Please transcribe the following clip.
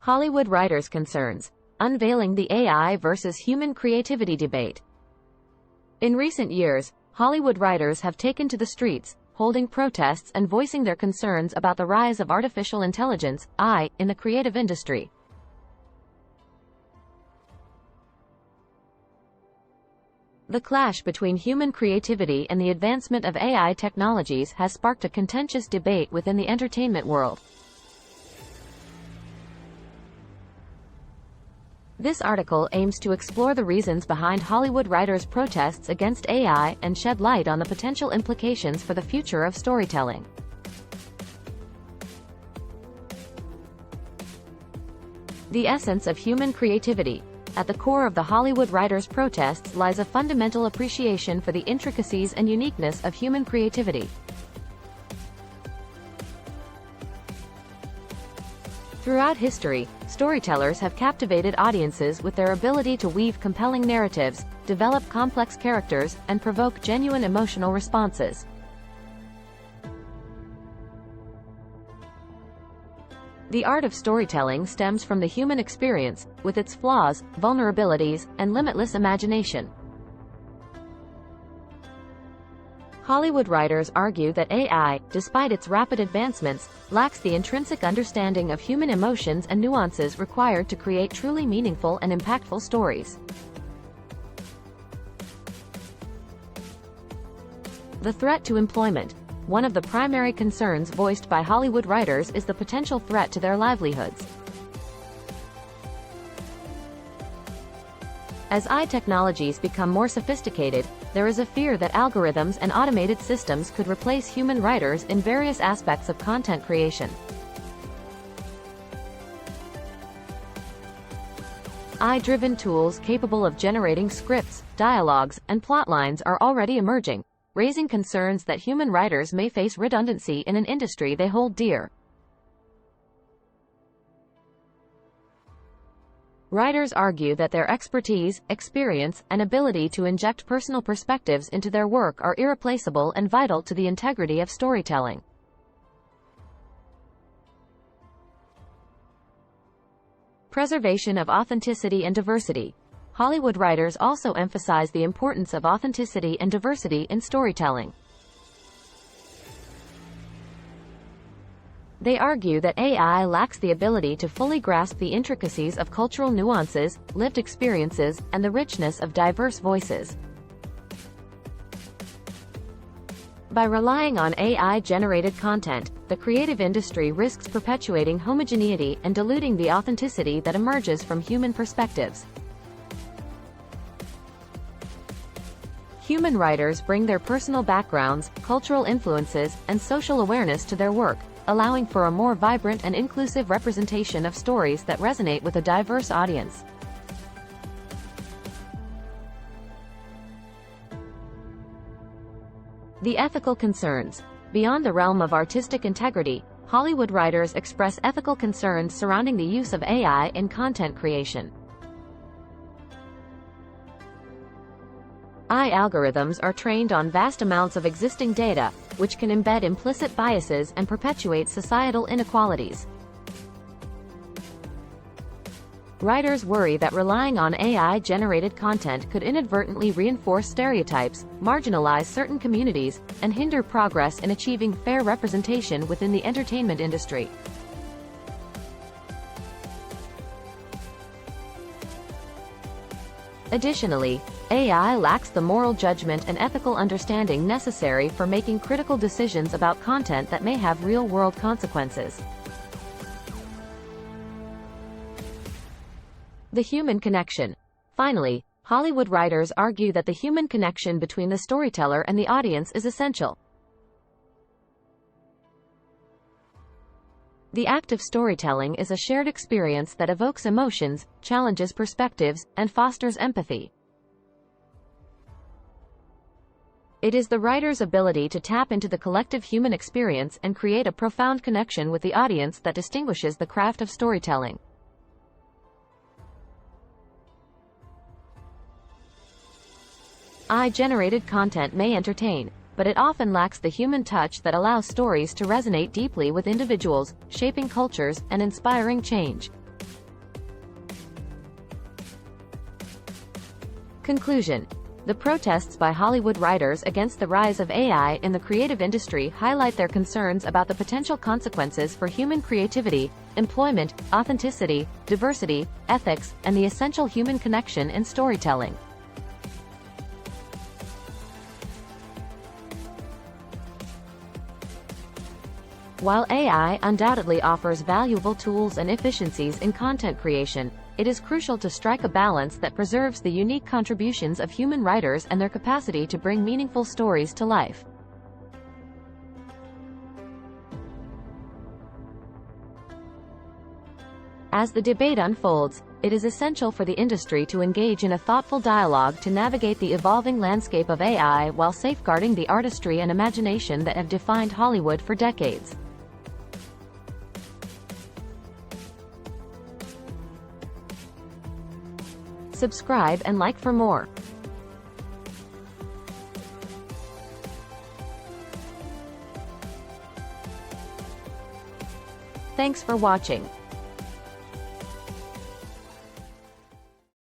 Hollywood writers' concerns. Unveiling the AI versus human creativity debate. In recent years, Hollywood writers have taken to the streets, holding protests and voicing their concerns about the rise of artificial intelligence, AI, in the creative industry. The clash between human creativity and the advancement of AI technologies has sparked a contentious debate within the entertainment world. This article aims to explore the reasons behind Hollywood writers' protests against AI and shed light on the potential implications for the future of storytelling. The essence of human creativity. At the core of the Hollywood writers' protests lies a fundamental appreciation for the intricacies and uniqueness of human creativity. Throughout history, storytellers have captivated audiences with their ability to weave compelling narratives, develop complex characters, and provoke genuine emotional responses. The art of storytelling stems from the human experience, with its flaws, vulnerabilities, and limitless imagination. Hollywood writers argue that AI, despite its rapid advancements, lacks the intrinsic understanding of human emotions and nuances required to create truly meaningful and impactful stories. The threat to employment. One of the primary concerns voiced by Hollywood writers is the potential threat to their livelihoods. As AI technologies become more sophisticated, there is a fear that algorithms and automated systems could replace human writers in various aspects of content creation. AI-driven tools capable of generating scripts, dialogues, and plotlines are already emerging, raising concerns that human writers may face redundancy in an industry they hold dear. Writers argue that their expertise, experience, and ability to inject personal perspectives into their work are irreplaceable and vital to the integrity of storytelling. Preservation of authenticity and diversity. Hollywood writers also emphasize the importance of authenticity and diversity in storytelling. They argue that AI lacks the ability to fully grasp the intricacies of cultural nuances, lived experiences, and the richness of diverse voices. By relying on AI-generated content, the creative industry risks perpetuating homogeneity and diluting the authenticity that emerges from human perspectives. Human writers bring their personal backgrounds, cultural influences, and social awareness to their work, allowing for a more vibrant and inclusive representation of stories that resonate with a diverse audience. The ethical concerns. Beyond the realm of artistic integrity, Hollywood writers express ethical concerns surrounding the use of AI in content creation. AI algorithms are trained on vast amounts of existing data, which can embed implicit biases and perpetuate societal inequalities. Writers worry that relying on AI-generated content could inadvertently reinforce stereotypes, marginalize certain communities, and hinder progress in achieving fair representation within the entertainment industry. Additionally, AI lacks the moral judgment and ethical understanding necessary for making critical decisions about content that may have real-world consequences. The human connection. Finally, Hollywood writers argue that the human connection between the storyteller and the audience is essential. The act of storytelling is a shared experience that evokes emotions, challenges perspectives, and fosters empathy. It is the writer's ability to tap into the collective human experience and create a profound connection with the audience that distinguishes the craft of storytelling. AI-generated content may entertain, but it often lacks the human touch that allows stories to resonate deeply with individuals, shaping cultures, and inspiring change. Conclusion. The protests by Hollywood writers against the rise of AI in the creative industry highlight their concerns about the potential consequences for human creativity, employment, authenticity, diversity, ethics, and the essential human connection in storytelling. While AI undoubtedly offers valuable tools and efficiencies in content creation, it is crucial to strike a balance that preserves the unique contributions of human writers and their capacity to bring meaningful stories to life. As the debate unfolds, it is essential for the industry to engage in a thoughtful dialogue to navigate the evolving landscape of AI while safeguarding the artistry and imagination that have defined Hollywood for decades. Subscribe and like for more. Thanks for watching.